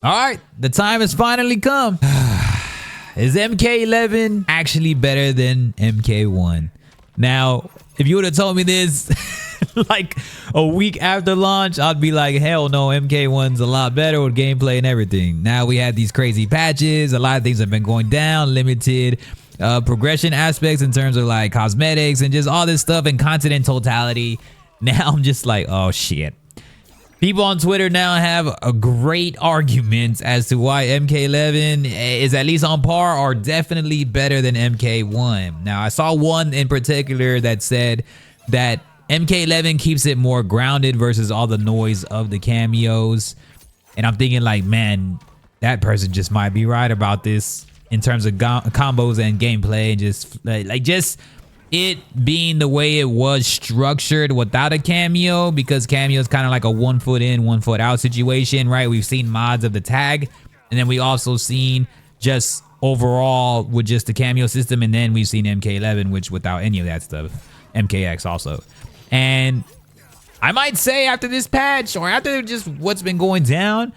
All right, the time has finally come. Is MK11 actually better than MK1? Now, if you would have told me this like a week after launch, I'd be like, hell no, MK1's a lot better with gameplay and everything. Now we had these crazy patches. A lot of things have been going down, limited progression aspects in terms of like cosmetics and just all this stuff and content in totality. Now I'm just like, oh shit. People on Twitter now have a great argument as to why MK11 is at least on par or definitely better than MK1. Now, I saw one in particular that said that MK11 keeps it more grounded versus all the noise of the cameos. And I'm thinking like, man, that person just might be right about this in terms of combos and gameplay and just it being the way it was structured without a cameo, because cameo is kind of like a 1 foot in, 1 foot out situation, right? We've seen mods of the tag, and then we also seen just overall with just the cameo system, and then we've seen MK11, which without any of that stuff, MKX also. And I might say after this patch or after just what's been going down,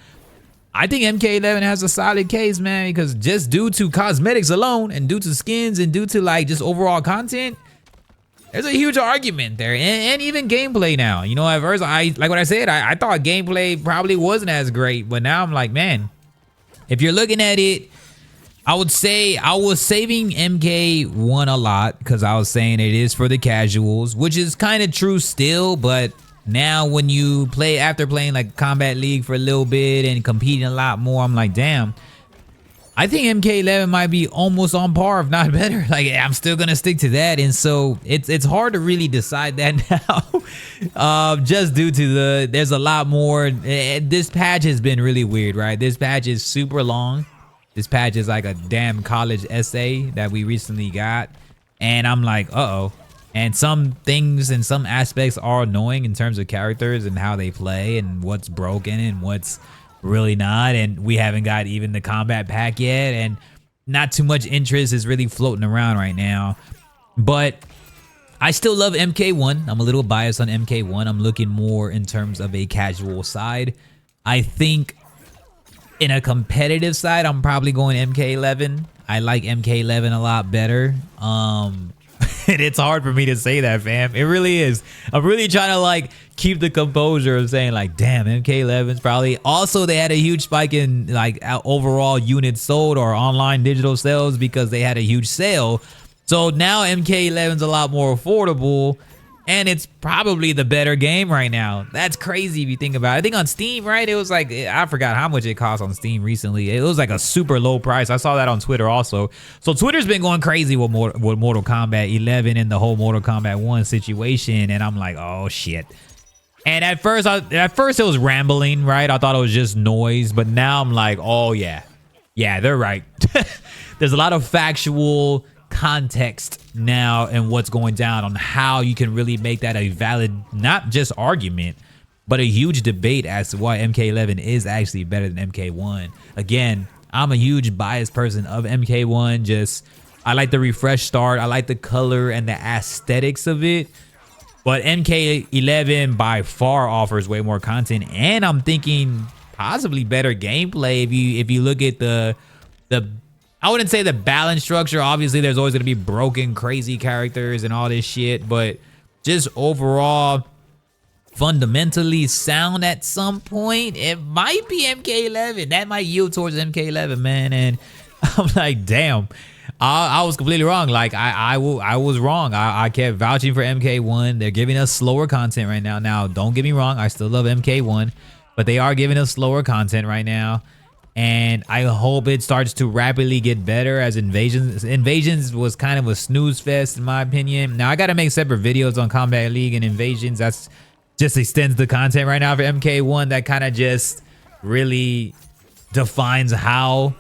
I think MK11 has a solid case, man, because just due to cosmetics alone and due to skins and due to like just overall content, there's a huge argument there, and even gameplay now. You know, at first, like what I said, I thought gameplay probably wasn't as great, but now I'm like, man, if you're looking at it, I would say I was saving MK1 a lot because I was saying it is for the casuals, which is kind of true still, but now when you play after playing like Combat League for a little bit and competing a lot more, I'm like, damn, I think MK11 might be almost on par, if not better. Like, I'm still gonna stick to that, and so it's hard to really decide that now, just due to there's a lot more. This patch has been really weird, right? This patch is super long. This patch is like a damn college essay that we recently got, and I'm like, uh-oh. And some things and some aspects are annoying in terms of characters and how they play and what's broken and what's really not. And we haven't got even the combat pack yet, and not too much interest is really floating around right now. But I still love MK1. I'm a little biased on MK1. I'm looking more in terms of a casual side. I think in a competitive side, I'm probably going MK11. I like MK11 a lot better. And it's hard for me to say that, fam. It really is. I'm really trying to like keep the composure of saying like, damn, MK11's probably. Also, they had a huge spike in like overall units sold or online digital sales because they had a huge sale. So now MK11's a lot more affordable, and it's probably the better game right now. That's crazy if you think about it. I think on Steam, right, it was like, I forgot how much it cost on Steam recently. It was like a super low price. I saw that on Twitter also. So Twitter's been going crazy with Mortal Kombat 11 and the whole Mortal Kombat 1 situation, and I'm like, oh shit. And at first it was rambling, right? I thought it was just noise, but now I'm like, oh yeah, they're right. There's a lot of factual context now and what's going down on how you can really make that a valid, not just argument, but a huge debate as to why MK11 is actually better than MK1. Again, I'm a huge biased person of MK1. Just, I like the refresh start. I like the color and the aesthetics of it. But MK11 by far offers way more content, and I'm thinking possibly better gameplay if you look at the I wouldn't say the balance structure. Obviously, there's always going to be broken, crazy characters and all this shit. But just overall, fundamentally sound at some point, it might be MK11. That might yield towards MK11, man. And I'm like, damn, I was completely wrong. Like, I was wrong. I kept vouching for MK1. They're giving us slower content right now. Now, don't get me wrong. I still love MK1. But they are giving us slower content right now. And I hope it starts to rapidly get better as Invasions was kind of a snooze fest in my opinion. Now I got to make separate videos on Combat League and Invasions. That's just extends the content right now for MK1. That kind of just really defines how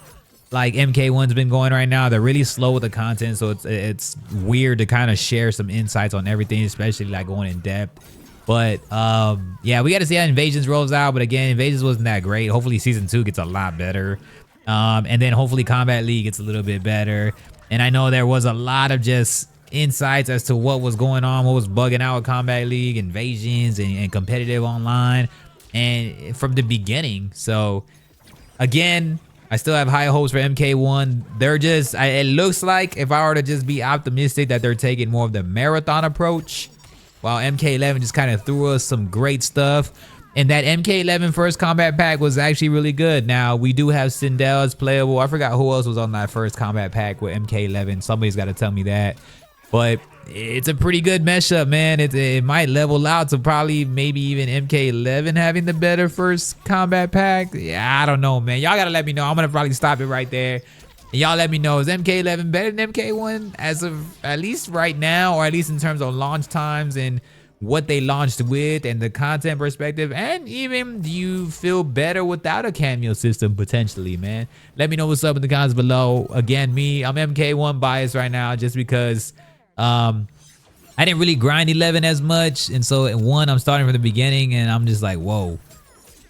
like MK1's been going right now. They're really slow with the content, so it's weird to kind of share some insights on everything, especially like going in depth. But yeah, we got to see how Invasions rolls out. But again, Invasions wasn't that great. Hopefully season 2 gets a lot better, and then hopefully Combat League gets a little bit better. And I know there was a lot of just insights as to what was going on, what was bugging out with Combat League, Invasions, and competitive online, and from the beginning. So Again, I still have high hopes for MK1. They're just, it looks like if I were to just be optimistic that they're taking more of the marathon approach, while MK11 just kind of threw us some great stuff. And that MK11 first combat pack was actually really good. Now, we do have Sindel's playable. I forgot who else was on that first combat pack with MK11. Somebody's got to tell me that. But it's a pretty good mashup, man. It might level out to probably maybe even MK11 having the better first combat pack. Yeah, I don't know, man. Y'all got to let me know. I'm going to probably stop it right there. And y'all let me know, is MK11 better than MK1 as of at least right now, or at least in terms of launch times and what they launched with and the content perspective? And even, do you feel better without a cameo system potentially, man? Let me know what's up in the comments below. Again, I'm MK1 biased right now just because I didn't really grind 11 as much, and so in 1 I'm starting from the beginning and I'm just like, whoa,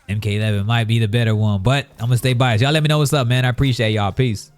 MK11 might be the better one, but I'm gonna stay biased. Y'all let me know what's up, man. I appreciate y'all. Peace.